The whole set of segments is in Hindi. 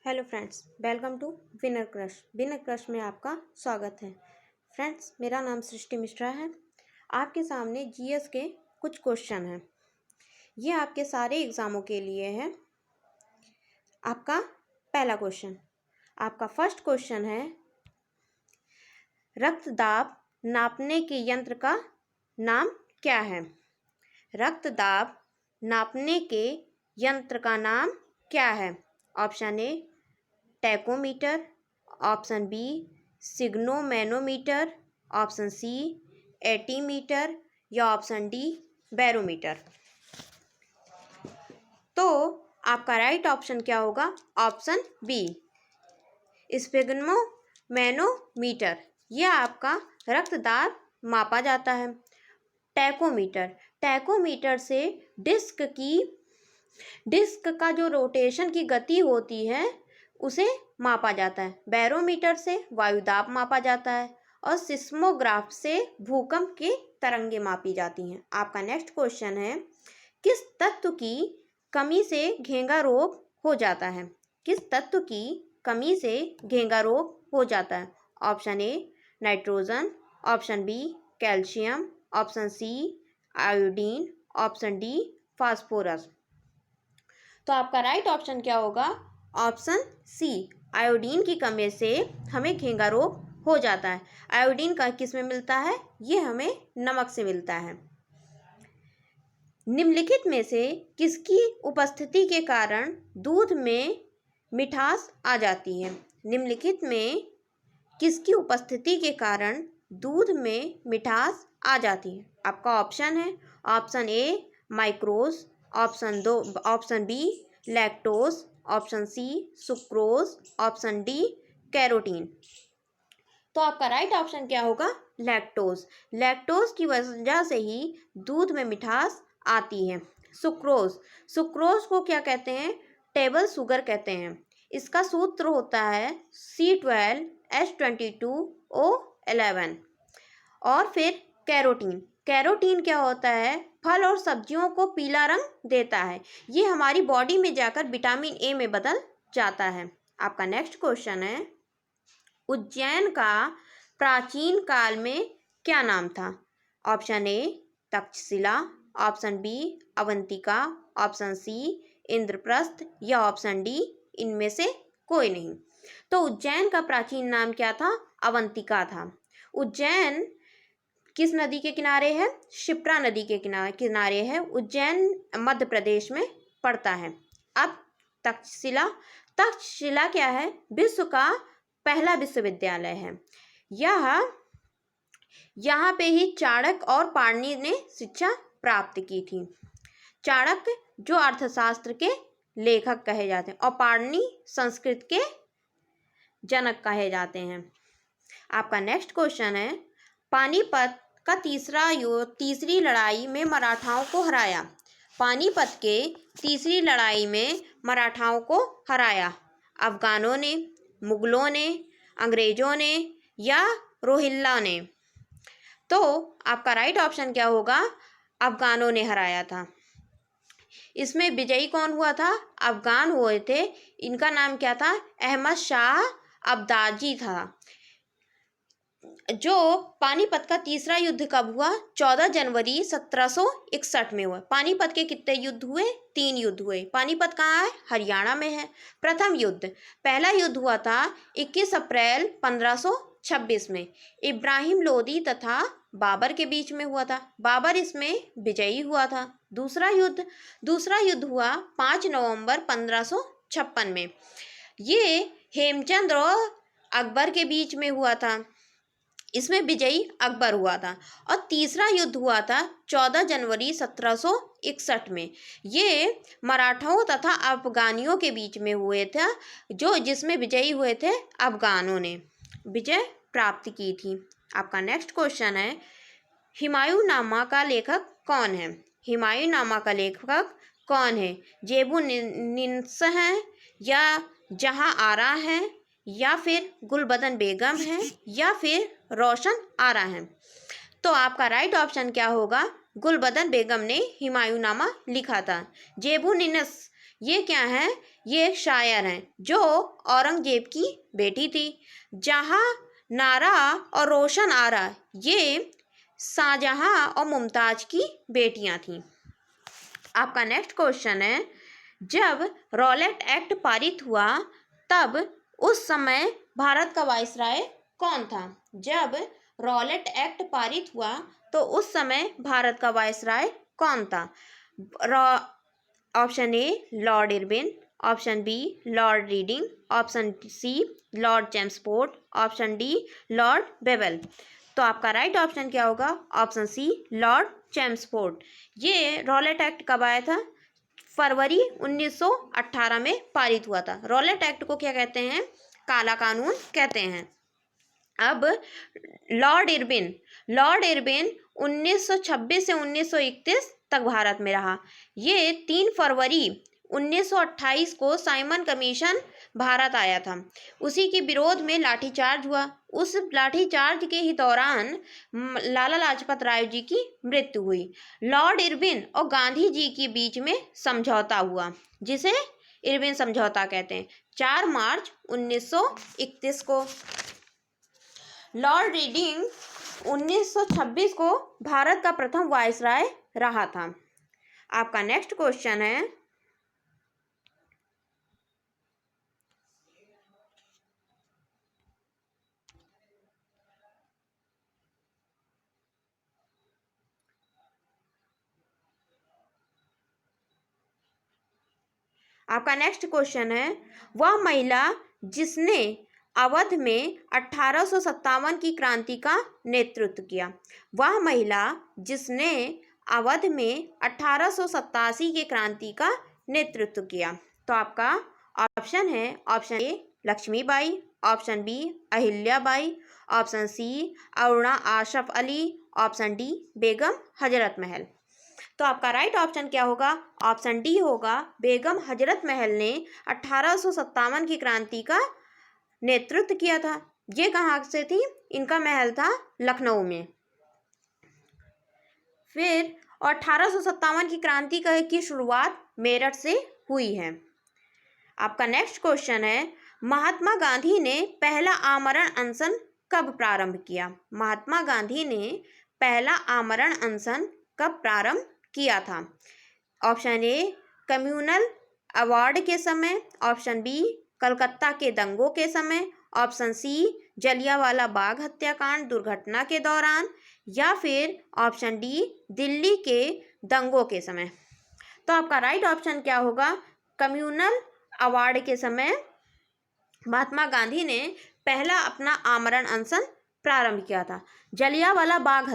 Hello friends, welcome to Winner Crush. Winner Crush में आपका स्वागत है। फ्रेंड्स, मेरा नाम सृष्टि मिश्रा है। आपके सामने जीएस के कुछ क्वेश्चन हैं। ये आपके सारे एग्ज़ामों के लिए है। आपका पहला क्वेश्चन, आपका फर्स्ट क्वेश्चन है, रक्त दाब नापने के यंत्र का नाम क्या है? रक्त दाब नापने के यंत्र का नाम क्या है? Option A tachometer, option B sphygmomanometer, option C altimeter या ऑप्शन डी बैरोमीटर। तो आपका राइट ऑप्शन क्या होगा? Option B sphygmomanometer. यह आपका रक्तदाब मापा जाता है। टैकोमीटर, टैकोमीटर से डिस्क का जो रोटेशन की गति होती है उसे मापा जाता है। बैरोमीटर से वायुदाब मापा जाता है और सिस्मोग्राफ से भूकंप की तरंगें मापी जाती हैं। आपका नेक्स्ट क्वेश्चन है, किस तत्व की कमी से घेंगा रोग हो जाता है? किस तत्व की कमी से घेंगा रोग हो जाता है? Option A nitrogen, option B calcium, option C iodine, option D phosphorus. तो आपका राइट ऑप्शन क्या होगा? ऑप्शन सी आयोडीन की कमी से हमें घेंगा रोग हो जाता है। आयोडीन का किस में मिलता है? ये हमें नमक से मिलता है। निम्नलिखित में से किसकी उपस्थिति के कारण दूध में मिठास आ जाती है? निम्नलिखित में किसकी उपस्थिति के कारण दूध में मिठास आ जाती है? आपका ऑप्शन है, ऑप्शन ए माइक्रोज, option B lactose, option C sucrose, option D carotene. तो आपका राइट ऑप्शन क्या होगा? लैक्टोज। लैक्टोज की वजह से ही दूध में मिठास आती है। सुक्रोज, सुक्रोज को क्या कहते हैं? टेबल शुगर कहते हैं। इसका सूत्र होता है C12H22O11। और फिर कैरोटीन, कैरोटीन क्या होता है? फल और सब्जियों को पीला रंग देता है। ये हमारी बॉडी में जाकर विटामिन ए में बदल जाता है। आपका नेक्स्ट क्वेश्चन है, उज्जैन का प्राचीन काल में क्या नाम था? Option A Takshashila, option B Avantika, option C Indraprastha या ऑप्शन डी इनमें से कोई नहीं। तो उज्जैन का प्राचीन नाम क्या था? अवंतिका था। उज्जैन किस नदी के किनारे है? शिप्रा नदी के किनारे है। उज्जैन मध्य प्रदेश में पड़ता है। अब तक्षशिला, तक्षशिला क्या है? विश्व का पहला विश्वविद्यालय है। यहाँ पे ही चाणक्य और पाणिनि ने शिक्षा प्राप्त की थी। चाणक्य जो अर्थशास्त्र के लेखक कहे जाते हैं और पाणिनि संस्कृत के जनक कहे जाते हैं। आपका नेक्स्ट क्वेश्चन है, पानीपत का तीसरी लड़ाई में मराठाओं को हराया। पानीपत के तीसरी लड़ाई में मराठाओं को हराया अफगानों ने, मुगलों ने, अंग्रेजों ने या रोहिल्ला ने? तो आपका राइट ऑप्शन क्या होगा? अफगानों ने हराया था। इसमें विजयी कौन हुआ था? अफगान हुए थे। इनका नाम क्या था? अहमद शाह अब्दाली था। जो पानीपत का तीसरा युद्ध कब हुआ? 14 जनवरी 1761 में हुआ। पानीपत के कितने युद्ध हुए? 3 युद्ध हुए। पानीपत कहाँ है? हरियाणा में है। प्रथम युद्ध, पहला युद्ध हुआ था 21 अप्रैल 1526 में। इब्राहिम लोदी तथा बाबर के बीच में हुआ था। बाबर इसमें विजयी हुआ था। दूसरा युद्ध हुआ 5 नवंबर 1556 में। ये हेमचंद और अकबर के बीच में हुआ था। इसमें विजयी अकबर हुआ था। और तीसरा युद्ध हुआ था 14 जनवरी 1761 में। ये मराठाओं तथा अफगानियों के बीच में हुए थे, जिसमें विजयी हुए थे अफगानों ने विजय प्राप्त की थी। आपका नेक्स्ट क्वेश्चन है, हुमायूंनामा का लेखक कौन है? हुमायूंनामा का लेखक कौन है? जेबू निन्स हैं या जहां आरा है या फिर गुलबदन बेगम है या फिर रोशन आरा है? तो आपका राइट ऑप्शन क्या होगा? गुलबदन बेगम ने हुमायूंनामा लिखा था। जेबू निन्स ये क्या है? ये एक शायर हैं जो औरंगजेब की बेटी थी। जहाँ नारा और रोशन आरा ये शाहजहां और मुमताज की बेटियां थीं। आपका नेक्स्ट क्वेश्चन है, जब रॉलेट एक्ट पारित हुआ तब उस समय भारत का वायसराय कौन था? जब रॉलेट एक्ट पारित हुआ तो उस समय भारत का वायसराय कौन था? Option A Lord Irwin, option B Lord Reading, option C Lord Chelmsford, option D Lord Wavell. तो आपका राइट ऑप्शन क्या होगा? Option C Lord Chelmsford. ये रॉलेट एक्ट कब आया था? फरवरी 1918 में पारित हुआ था। रॉलेट एक्ट को क्या कहते हैं? काला कानून कहते हैं। अब लॉर्ड इरविन 1926 से 1931 तक भारत में रहा। ये 3 फरवरी 1928 को साइमन कमीशन भारत आया था। उसी के विरोध में लाठीचार्ज हुआ। उस लाठीचार्ज के ही दौरान लाला लाजपत राय जी की मृत्यु हुई। लॉर्ड इरविन और गांधी जी के बीच में समझौता हुआ, जिसे इरविन समझौता कहते हैं, 4 मार्च 1931 को। लॉर्ड रीडिंग 1926 को भारत का प्रथम वायसराय रहा था। आपका नेक्स्ट क्वेश्चन है, वह महिला जिसने अवध में 1857 की क्रांति का नेतृत्व किया। वह महिला जिसने अवध में 1887 की क्रांति का नेतृत्व किया। तो आपका ऑप्शन है, option A Lakshmibai, option B Ahilyabai, option C Aruna Asaf Ali, option D Begum Hazrat Mahal. तो आपका राइट ऑप्शन क्या होगा? ऑप्शन डी होगा। बेगम हजरत महल ने 1857 की क्रांति का नेतृत्व किया था। ये कहाँ से थी? इनका महल था लखनऊ में। फिर 1857 की क्रांति की शुरुआत मेरठ से हुई है। आपका नेक्स्ट क्वेश्चन है, महात्मा गांधी ने पहला आमरण अनशन कब प्रारंभ किया? महात्मा गांधी ने पहला आमरण अनशन कब प्रारंभ किया था? ऑप्शन ए कम्युनल अवार्ड के समय, ऑप्शन बी कलकत्ता के दंगों के समय, ऑप्शन सी जलियांवाला बाग हत्याकांड दुर्घटना के दौरान, या फिर ऑप्शन डी दिल्ली के दंगों के समय। तो आपका राइट ऑप्शन क्या होगा? कम्युनल अवार्ड के समय महात्मा गांधी ने पहला अपना आमरण अनशन प्रारंभ किया था। जलियांवाला बाग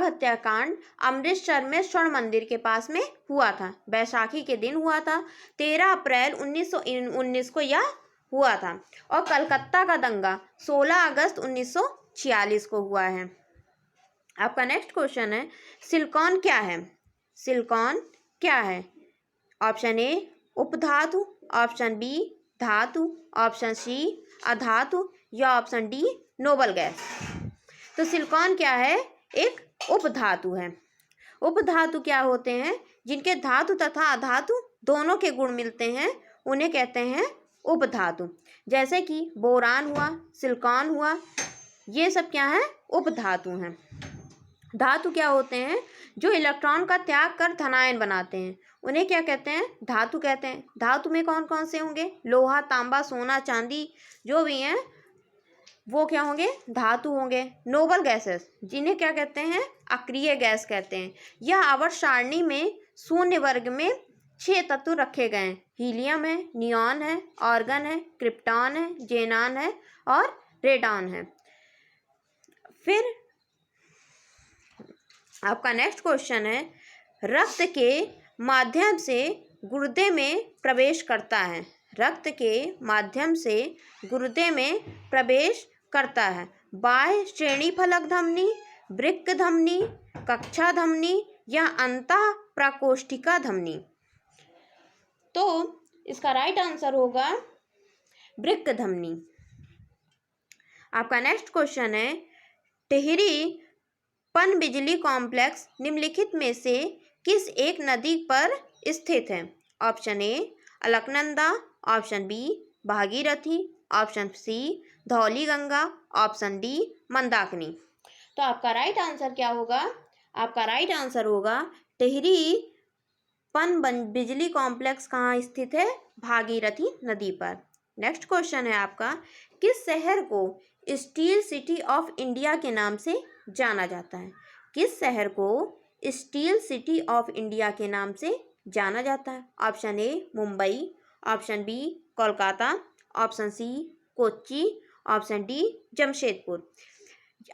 हत्याकांड अमृतसर में स्वर्ण मंदिर के पास में हुआ था। बैसाखी के दिन हुआ था। 13 अप्रैल 1919 को यह हुआ था। और कलकत्ता का दंगा 16 अगस्त 1946 को हुआ है। आपका नेक्स्ट क्वेश्चन है, सिलिकॉन क्या है? सिलिकॉन क्या है? ऑप्शन ए उपधातु, ऑप्शन बी धातु, ऑप्शन सी अधातु, या ऑप्शन डी नोबल गैस। तो सिलिकॉन क्या है? एक उपधातु है। उपधातु क्या होते हैं? जिनके धातु तथा अधातु दोनों के गुण मिलते हैं, उन्हें कहते हैं उपधातु। जैसे कि बोरान हुआ, सिलिकॉन हुआ, ये सब क्या है? उपधातु हैं। धातु क्या होते हैं? जो इलेक्ट्रॉन का त्याग कर धनायन बनाते हैं, उन्हें क्या कहते हैं? धातु कहते हैं। धातु में कौन कौन से होंगे? लोहा, तांबा, सोना, चांदी, जो भी हैं वो क्या होंगे? धातु होंगे। नोबल गैसेस, जिन्हें क्या कहते हैं? अक्रिय गैस कहते हैं। यह आवर्त सारणी में शून्य वर्ग में 6 तत्व रखे गए हैं। हीलियम है, नियॉन है, आर्गन है, क्रिप्टॉन है, जेनान है और रेडॉन है। फिर आपका नेक्स्ट क्वेश्चन है, रक्त के माध्यम से गुर्दे में प्रवेश करता है। रक्त के माध्यम से गुर्दे में प्रवेश करता है। बाह्य श्रेणी फलक धमनी, वृक्क धमनी, कक्षा धमनी या अंतः प्रकोष्ठिका धमनी। तो इसका राइट आंसर होगा वृक्क धमनी। आपका नेक्स्ट क्वेश्चन है, टिहरी पनबिजली कॉम्प्लेक्स निम्नलिखित में से किस एक नदी पर स्थित है? Option A Alaknanda, option B Bhagirathi, option C Dhauliganga, option D Mandakini. तो आपका राइट आंसर क्या होगा? आपका राइट आंसर होगा टिहरी बिजली कॉम्प्लेक्स कहाँ स्थित है? भागीरथी नदी पर। नेक्स्ट क्वेश्चन है आपका, किस शहर को स्टील सिटी ऑफ इंडिया के नाम से जाना जाता है? किस शहर को स्टील सिटी ऑफ इंडिया के नाम से जाना जाता है? Option A Mumbai, option B Kolkata, option C Kochi, option D Jamshedpur.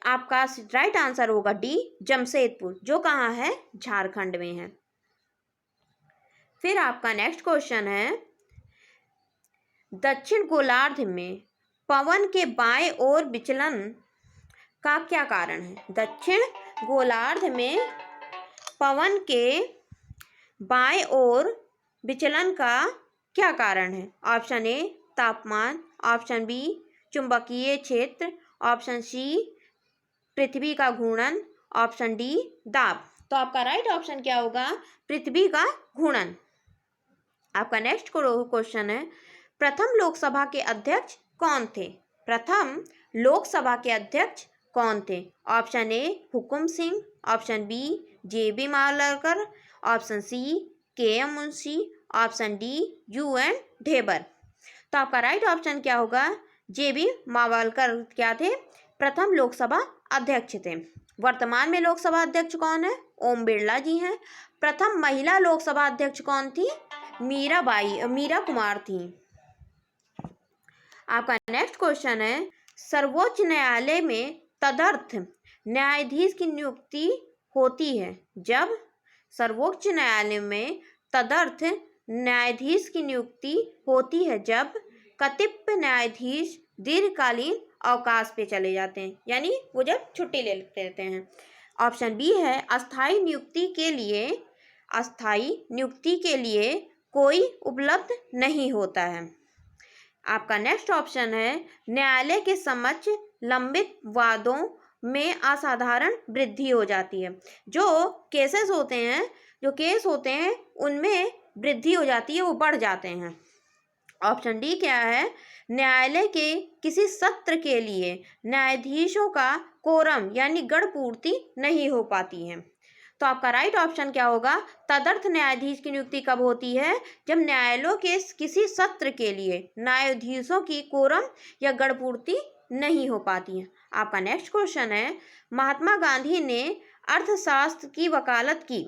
आपका राइट आंसर होगा डी जमशेदपुर, जो कहाँ है? झारखंड में है। फिर आपका नेक्स्ट क्वेश्चन है, दक्षिण गोलार्ध में पवन के बाएं ओर विचलन का क्या कारण है? दक्षिण गोलार्ध में पवन के बाएं ओर विचलन का क्या कारण है? ऑप्शन ए तापमान, ऑप्शन बी चुंबकीय क्षेत्र, ऑप्शन सी पृथ्वी का घूर्णन, ऑप्शन डी दाब। तो आपका राइट ऑप्शन क्या होगा? पृथ्वी का घूर्णन। आपका नेक्स्ट क्वेश्चन है, प्रथम लोकसभा के अध्यक्ष कौन थे? प्रथम लोकसभा के अध्यक्ष कौन थे? Option A Hukum Singh, option B J B. Mavalankar, option C K M. Munshi, option D U N. Dhebar. तो आपका राइट ऑप्शन क्या होगा? जे.बी. मावलकर क्या थे? प्रथम लोकसभा अध्यक्ष थे। वर्तमान में लोकसभा अध्यक्ष कौन है? ओम बिरला जी हैं। प्रथम महिला लोकसभा अध्यक्ष कौन थी? मीरा कुमार थी। आपका नेक्स्ट क्वेश्चन है, सर्वोच्च न्यायालय में तदर्थ न्यायाधीश की नियुक्ति होती है जब? सर्वोच्च न्यायालय में तदर्थ न्यायाधीश की नियुक्ति होती है जब कतिपय न्यायाधीश दीर्घकालीन अवकाश पे चले जाते हैं, यानी वो जब छुट्टी ले लेते हैं। ऑप्शन बी है अस्थायी नियुक्ति के लिए कोई उपलब्ध नहीं होता है। आपका नेक्स्ट ऑप्शन है, न्यायालय के समक्ष लंबित वादों में असाधारण वृद्धि हो जाती है। जो केस होते हैं उनमें वृद्धि हो जाती है, वो बढ़ जाते हैं। ऑप्शन डी क्या है? न्यायालय के किसी सत्र के लिए न्यायाधीशों का कोरम यानी गण पूर्ति नहीं हो पाती है। तो आपका राइट ऑप्शन क्या होगा? तदर्थ न्यायाधीश की नियुक्ति कब होती है? जब न्यायालयों के किसी सत्र के लिए न्यायाधीशों की कोरम या गणपूर्ति नहीं हो पाती है। आपका नेक्स्ट क्वेश्चन है, महात्मा गांधी ने अर्थशास्त्र की वकालत की।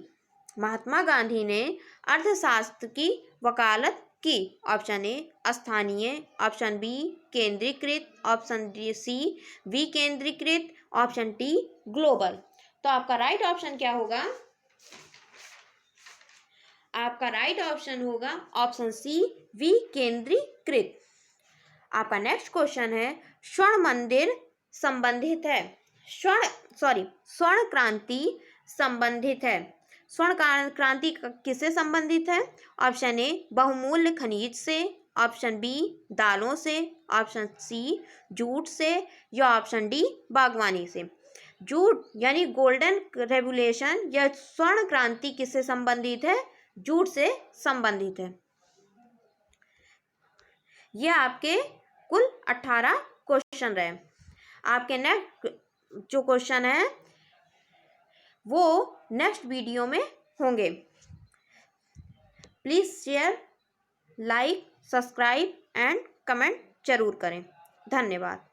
महात्मा गांधी ने अर्थशास्त्र की वकालत की। ऑप्शन ए स्थानीय, ऑप्शन बी केंद्रीकृत, ऑप्शन सी विकेंद्रीकृत, ऑप्शन डी ग्लोबल। तो आपका राइट ऑप्शन क्या होगा? आपका राइट ऑप्शन होगा ऑप्शन सी विकेंद्रीकृत। आपका नेक्स्ट क्वेश्चन है, स्वर्ण मंदिर संबंधित है स्वर्ण क्रांति संबंधित है। स्वर्ण क्रांति किससे संबंधित है? ऑप्शन ए बहुमूल्य खनिज से, ऑप्शन बी दालों से, ऑप्शन सी जूट से, या ऑप्शन डी बागवानी से। जूट यानी गोल्डन रेवोल्यूशन या स्वर्ण क्रांति किससे संबंधित है? जूट से संबंधित है। यह आपके कुल 18 क्वेश्चन रहे। आपके नेक्स्ट जो क्वेश्चन है वो नेक्स्ट वीडियो में होंगे। Please share, like, subscribe and comment जरूर करें। धन्यवाद।